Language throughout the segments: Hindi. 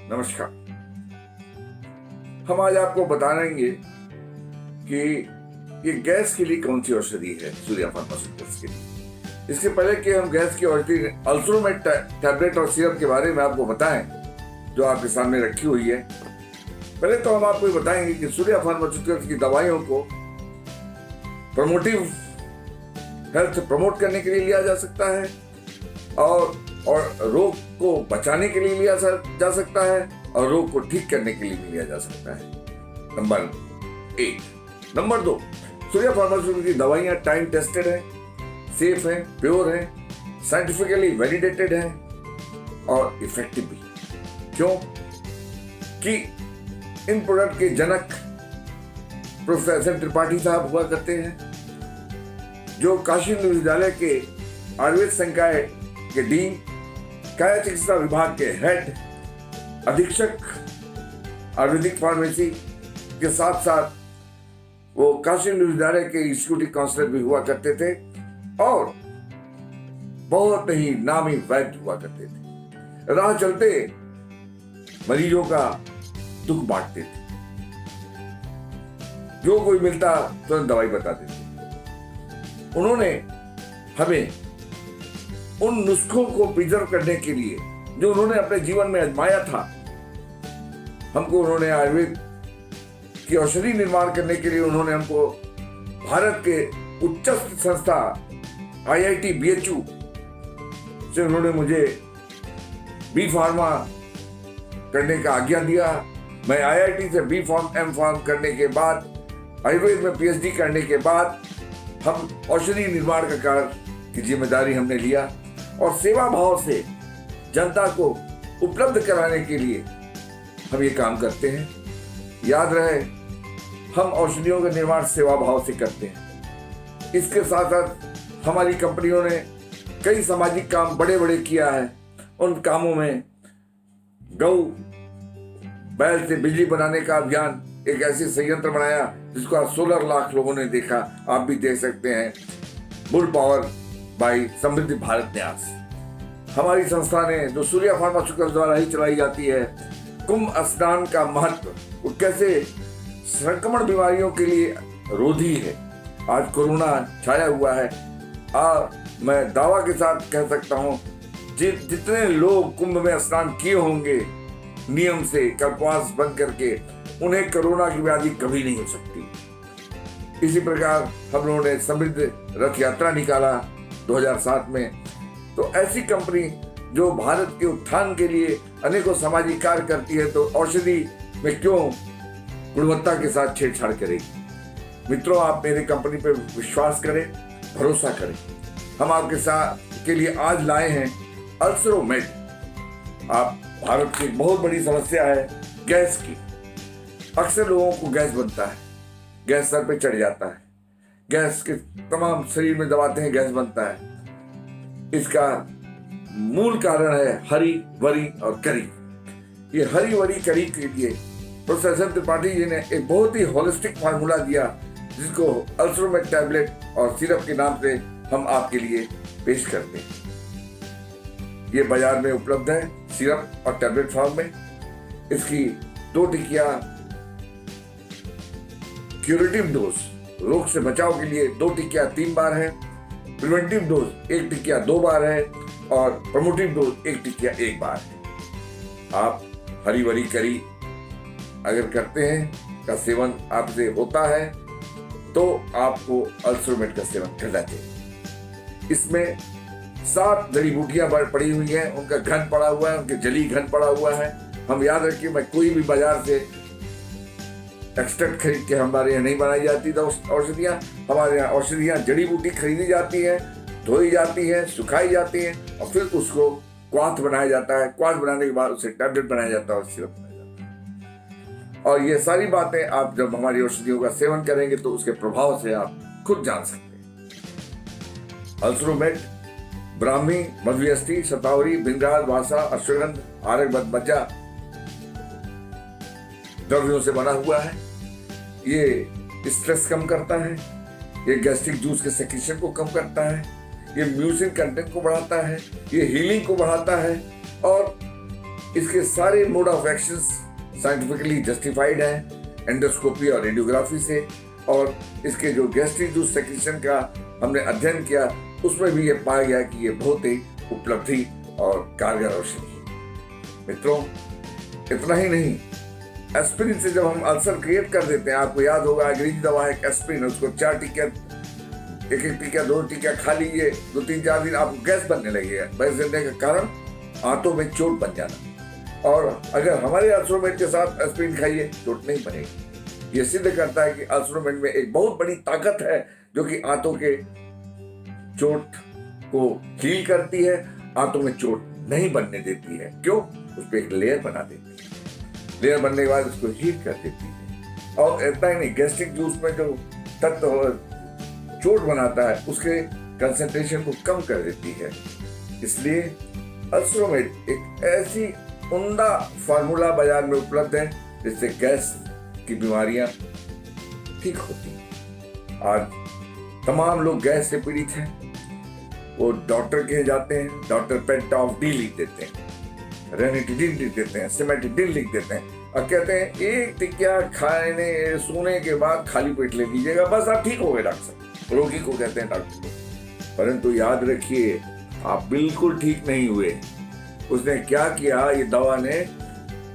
नमस्कार। हम आज आपको बताएंगे कि ये गैस के लिए कौन सी औषधि है, सूर्या फार्मास्यूटिकल्स के लिए। इसके पहले कि हम गैस की औषधि अल्सरोमेट टैबलेट और सिरप के बारे में आपको बताएं, जो आपके सामने रखी हुई है, पहले तो हम आपको बताएंगे कि सूर्या फार्मास्यूटिकल्स की दवाइयों को प्रमोटिव हेल्थ प्रमोट करने के लिए लिया जा सकता है और रोग को बचाने के लिए लिया जा सकता है और रोग को ठीक करने के लिए भी लिया जा सकता है। नंबर 1। नंबर 2, सूर्या फार्मास्यूटिकल्स की दवाइयां टाइम टेस्टेड है, सेफ है, प्योर है, साइंटिफिकली वैलिडेटेड है और इफेक्टिव भी। क्यों? कि इन प्रोडक्ट के जनक प्रोफेसर त्रिपाठी साहब हुआ करते हैं, जो काशी विश्वविद्यालय के आयुर्वेद संकाय के डीन, काया चिकित्सा विभाग के हेड, अधीक्षक आयुर्वेदिक फार्मेसी के साथ साथ वो काशी विश्वविद्यालय के एग्जीक्यूटिव काउंसलर भी हुआ करते थे और बहुत ही नामी वैद्य हुआ करते थे। राह चलते मरीजों का दुख बांटते थे, जो कोई मिलता तुरंत दवाई बता देते। उन्होंने हमें उन नुस्खों को प्रिजर्व करने के लिए जो उन्होंने अपने जीवन में आजमाया था, हमको उन्होंने आयुर्वेद की औषधि निर्माण करने के लिए उन्होंने हमको भारत के उच्चस्थ संस्था IIT BHU से उन्होंने मुझे बी फार्मा करने का आज्ञा दिया। मैं IIT से बी फार्म एम फार्म करने के बाद आयुर्वेद में PhD करने के बाद हम औषधि निर्माण का कार्य की जिम्मेदारी हमने लिया और सेवा भाव से जनता को उपलब्ध कराने के लिए हम ये काम करते हैं। याद रहे, हम औषधियों का निर्माण सेवा भाव से करते हैं। इसके साथ साथ हमारी कंपनियों ने कई सामाजिक काम बड़े बड़े किया है। उन कामों में गौ बैल से बिजली बनाने का अभियान, एक ऐसी संयंत्र बनाया जिसको आज 16 लाख लोगों ने देखा, आप भी देख सकते हैं। बुल पावर बाई समृद्धि भारत न्यास हमारी संस्था ने, जो सूर्या फार्मास्यूटिकल्स द्वारा ही चलाई जाती है, कुंभ स्नान का महत्व, वो कैसे संक्रमण बीमारियों के लिए रोधी है। आज कोरोना छाया हुआ है, मैं दावा के साथ कह सकता हूँ, जितने लोग कुंभ में स्नान किए होंगे नियम से, कल्पवास बंद करके, उन्हें कोरोना की व्याधि कभी नहीं हो सकती। इसी प्रकार हम लोगों ने समृद्ध रथ यात्रा निकाला 2007 में। तो ऐसी कंपनी जो भारत के उत्थान के लिए अनेकों सामाजिक कार्य करती है, तो औषधि में क्यों गुणवत्ता के साथ छेड़छाड़ करेगी। मित्रों, आप मेरे कंपनी पे विश्वास करें, भरोसा करें। हम आपके साथ के लिए आज लाए हैं अल्सरोमेट। आप भारत की बहुत बड़ी समस्या है गैस की। अक्सर लोगों को गैस बनता है, गैस सर पे चढ़ जाता है, गैस के तमाम शरीर में दबाते हैं, गैस बनता है। इसका मूल कारण है हरी, वरी और करी। ये हरी, वरी, करी के लिए प्रोफेसर त्रिपाठी जी ने एक बहुत ही होलिस्टिक फार्मूला दिया, जिसको अल्सरोमेट टैबलेट और सिरप के नाम से हम आपके लिए पेश करते हैं। ये बाजार में उपलब्ध है सिरप और टैबलेट फॉर्म में। इसकी 2 टिकिया क्यूरेटिव डोज, रोग से बचाव के लिए 2 टिकिया 3 बार है, प्रिवेंटिव डोज 1 टिकिया 2 बार है और प्रमोटिव डोज 1 टिकिया 1 बार है। आप हरी वरी करी अगर करते हैं, का सेवन आपसे होता है, तो आपको अल्सरोमेट का सेवन करना चाहिए। इसमें 7 जड़ी बूटियां पड़ी हुई हैं, उनका घन पड़ा हुआ है, उनके जली घन पड़ा हुआ है। हम याद रखिए, मैं कोई भी बाजार से एक्सट्रैक्ट खरीद के हमारे यहाँ नहीं बनाई जाती था औषधियाँ। हमारे यहाँ औषधियाँ जड़ी बूटी खरीदी जाती है, धोई जाती है, सुखाई जाती है और फिर उसको क्वाथ बनाया जाता है। क्वाथ बनाने के बाद उसे टैबलेट बनाया जाता है और सिरप बनाया जाता है। और ये सारी बातें आप जब हमारी औषधियों का सेवन करेंगे तो उसके प्रभाव से आप खुद जान सकते हैं। अल्सरोमेट ब्राह्मी, मधुयष्टि, शतावरी, भिंगराज, वासा, अश्वगंध, आरक, बज्जा द्रव्यों से बना हुआ है। ये स्ट्रेस कम करता है, ये गैस्ट्रिक जूस के सेक्रेशन को कम करता है, ये म्यूसिन कंटेंट को बढ़ाता है, ये हीलिंग को बढ़ाता है और इसके सारे mode of actions scientifically justified है एंडोस्कोपी और रेडियोग्राफी से, और इसके जो गैस्ट्रिक जूस सेक्रेशन का हमने अध्ययन किया उसमें भी ये पाया गया कि ये बहुत ही उपलब्धि और कारगर औषधि है। मित्रों, इतना ही नहीं, एस्पिरिन से जब हम अल्सर क्रिएट कर देते हैं, आपको याद होगा अंग्रेजी दवा है एस्पिरिन, उसको 4 टीका, एक टीका 2 टीका खा लीजिए, 2-3-4 दिन आपको गैस बनने लगेगा। गैस बनने का कारण आंतों में चोट बन जाना, और अगर हमारे अल्सरोमेट के साथ एस्पिरिन खाइए चोट नहीं बनेगी। ये सिद्ध करता है कि अल्सरोमेट में एक बहुत बड़ी ताकत है जो कि आंतों के चोट को हील करती है, आंतों में चोट नहीं बनने देती है। क्यों? उस पर एक लेयर बना देती है, लेयर बनने के बाद उसको हील कर देती है। और इतना ही नहीं, गैस्ट्रिक जूस में जो तत्व चोट बनाता है उसके कंसंट्रेशन को कम कर देती है। इसलिए अल्सरोमेट एक ऐसी उम्दा फार्मूला बाजार में उपलब्ध है जिससे गैस की बीमारियां ठीक होती हैं। आज तमाम लोग गैस से पीड़ित हैं, वो डॉक्टर के जाते हैं, डॉक्टर पेंटॉफ-डी लिख देते हैं, रेनिटिडिन लिख देते हैं, सिमेटिडिन लिख देते हैं और कहते हैं 1 टिकिया खाने सोने के बाद खाली पेट ले लीजिएगा, बस आप ठीक हो गए डॉक्टर साहब। रोगी को कहते हैं डॉक्टर को। परंतु याद रखिए, आप बिल्कुल ठीक नहीं हुए। उसने क्या किया, ये दवा ने,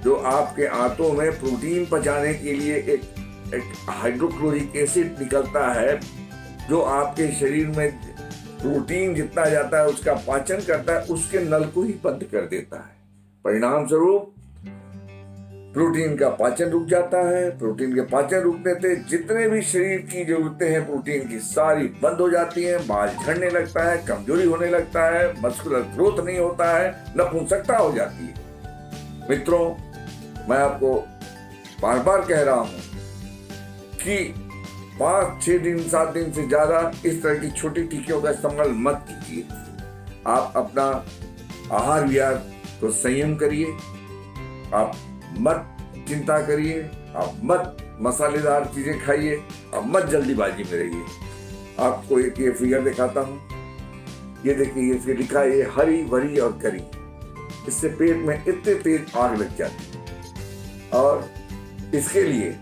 जो आपके आंतों में प्रोटीन पचाने के लिए एक हाइड्रोक्लोरिक एसिड निकलता है जो आपके शरीर में प्रोटीन जितना जाता है उसका पाचन करता है, उसके नल को ही बंद कर देता है। परिणाम स्वरूप प्रोटीन का पाचन रुक जाता है। प्रोटीन के पाचन रुकने से जितने भी शरीर की जरूरतें हैं प्रोटीन की, सारी बंद हो जाती हैं। बाल झड़ने लगता है, कमजोरी होने लगता है, मस्कुलर ग्रोथ नहीं होता है, नपुंसकता हो जाती है। मित्रों, मैं आपको बार बार कह रहा हूं कि 5-6 दिन 7 दिन से ज्यादा इस तरह की छोटी टीकियों का इस्तेमाल मत कीजिए। आप अपना आहार विहार को संयम करिए, आप मत चिंता करिए, आप मत मसालेदार चीजें खाइए, आप मत जल्दीबाजी में रहिए। आपको एक ये फिगर दिखाता हूं, ये देखिए, इसके लिखा है हरी भरी और करी। इससे पेट में इतने तेज आग लग जाती है। और इसके लिए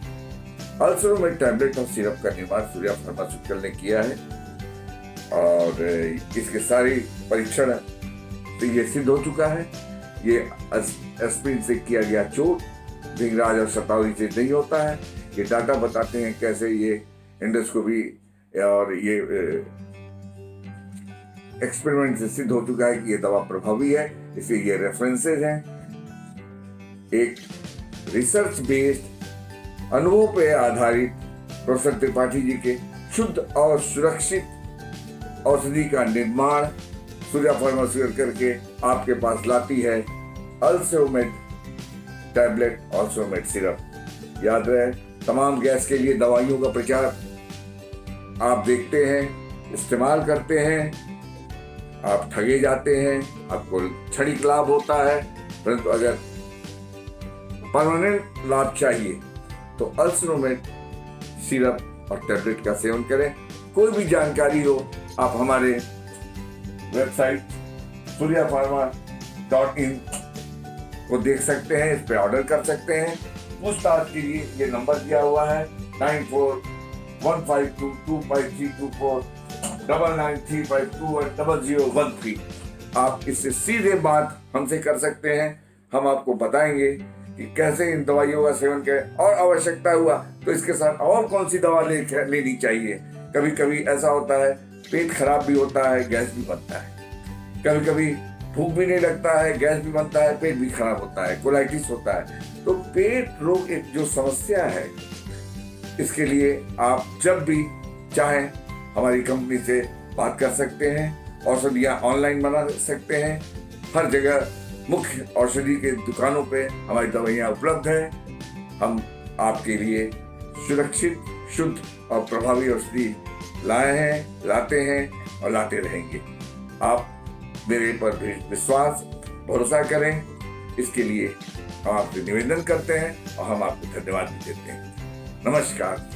अल्सरोमेट टैबलेट और सिरप का निर्माण सूर्या फार्मास्यूटिकल ने किया है, और इसके सारी परीक्षण तो ये सिद्ध हो चुका है। ये एस्पिरिन से किया गया चोट भिंगराज और शतावरी से नहीं होता है। ये डाटा बताते हैं कैसे ये एंडोस्कोपी और ये एक्सपेरिमेंट से सिद्ध हो चुका है कि ये दवा प्रभावी है। इसलिए ये रेफरेंसेज हैं, एक रिसर्च बेस्ड अनुभव पे आधारित प्रोफेसर त्रिपाठी जी के शुद्ध और सुरक्षित औषधि का निर्माण सूर्या फार्मास्यूटिकल करके आपके पास लाती है अल्सरोमेट टैबलेट, अल्सरोमेट सिरप। याद रहे, तमाम गैस के लिए दवाइयों का प्रचार आप देखते हैं, इस्तेमाल करते हैं, आप ठगे जाते हैं, आपको क्षणिक लाभ होता है। परंतु अगर परमानेंट लाभ चाहिए तो अल्सरोमेट सिरप और टैबलेट का सेवन करें। कोई भी जानकारी हो आप हमारे वेबसाइट suryafarma.in को देख सकते हैं, इस पे ऑर्डर कर सकते हैं। पूछताछ के लिए ये नंबर दिया हुआ है 9415225324 9993520013। आप इससे सीधे बात हमसे कर सकते हैं। हम आपको बताएंगे कि कैसे इन दवाइयों का सेवन करें, और आवश्यकता हुआ तो इसके साथ और कौन सी दवा लेनी चाहिए। कभी कभी ऐसा होता है पेट खराब भी होता है, गैस भी बनता है, कभी कभी भूख भी नहीं लगता है, गैस भी बनता है, पेट भी खराब होता है, कोलाइटिस होता है। तो पेट रोग एक जो समस्या है, इसके लिए आप जब भी चाहें हमारी कंपनी से बात कर सकते हैं। औषधियाँ ऑनलाइन बना सकते हैं। हर जगह मुख्य औषधि के दुकानों पे हमारी दवाइयाँ उपलब्ध हैं। हम आपके लिए सुरक्षित, शुद्ध और प्रभावी औषधि लाए हैं, लाते हैं और लाते रहेंगे। आप मेरे पर भी विश्वास, भरोसा करें। इसके लिए हम आपसे निवेदन करते हैं और हम आपको धन्यवाद भी देते हैं। नमस्कार।